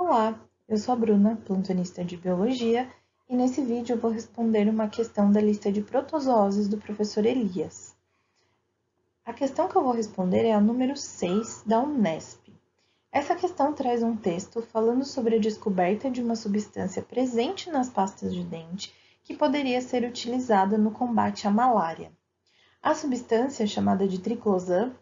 Olá, eu sou a Bruna, plantonista de Biologia, e nesse vídeo eu vou responder uma questão da lista de protozoários do professor Elias. A questão que eu vou responder é a número 6 da Unesp. Essa questão traz um texto falando sobre a descoberta de uma substância presente nas pastas de dente que poderia ser utilizada no combate à malária. A substância, chamada de triclosan,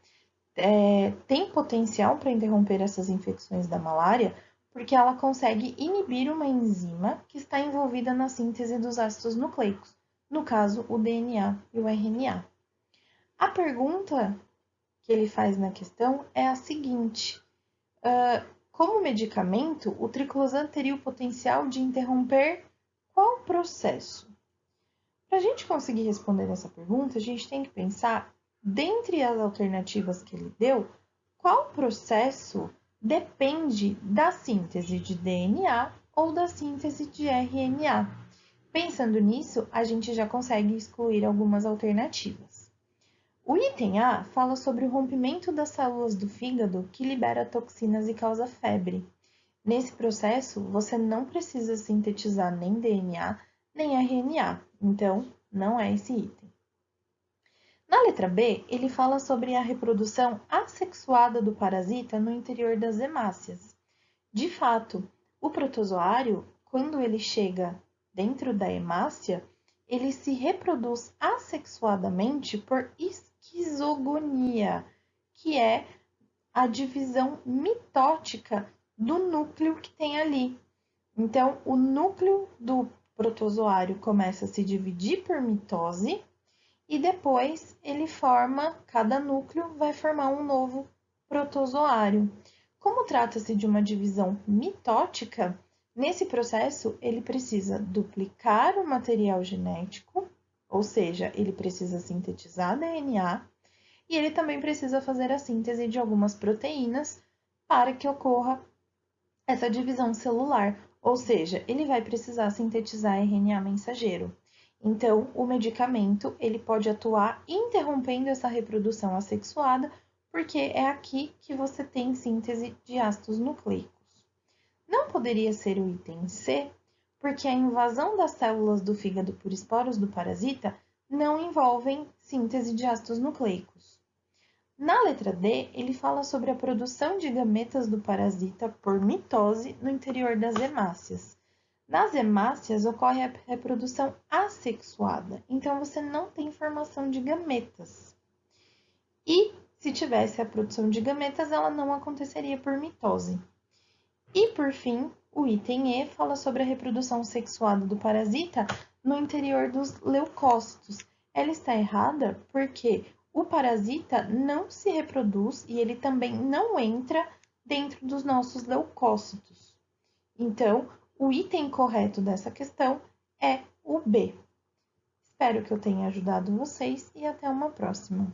tem potencial para interromper essas infecções da malária porque ela consegue inibir uma enzima que está envolvida na síntese dos ácidos nucleicos, no caso, o DNA e o RNA. A pergunta que ele faz na questão é a seguinte: como medicamento, o triclosan teria o potencial de interromper qual processo? Para a gente conseguir responder essa pergunta, a gente tem que pensar, dentre as alternativas que ele deu, qual processo depende da síntese de DNA ou da síntese de RNA. Pensando nisso, a gente já consegue excluir algumas alternativas. O item A fala sobre o rompimento das células do fígado que libera toxinas e causa febre. Nesse processo, você não precisa sintetizar nem DNA nem RNA, então não é esse item. Na letra B, ele fala sobre a reprodução assexuada do parasita no interior das hemácias. De fato, o protozoário, quando ele chega dentro da hemácia, ele se reproduz assexuadamente por esquizogonia, que é a divisão mitótica do núcleo que tem ali. Então, o núcleo do protozoário começa a se dividir por mitose e depois ele forma, cada núcleo vai formar um novo protozoário. Como trata-se de uma divisão mitótica, nesse processo ele precisa duplicar o material genético, ou seja, ele precisa sintetizar DNA, e ele também precisa fazer a síntese de algumas proteínas para que ocorra essa divisão celular, ou seja, ele vai precisar sintetizar RNA mensageiro. Então, o medicamento ele pode atuar interrompendo essa reprodução assexuada, porque é aqui que você tem síntese de ácidos nucleicos. Não poderia ser o item C, porque a invasão das células do fígado por esporos do parasita não envolvem síntese de ácidos nucleicos. Na letra D, ele fala sobre a produção de gametas do parasita por mitose no interior das hemácias. Nas hemácias ocorre a reprodução assexuada, então você não tem formação de gametas. E se tivesse a produção de gametas, ela não aconteceria por mitose. E por fim, o item E fala sobre a reprodução sexuada do parasita no interior dos leucócitos. Ela está errada porque o parasita não se reproduz e ele também não entra dentro dos nossos leucócitos. Então, o item correto dessa questão é o B. Espero que eu tenha ajudado vocês e até uma próxima.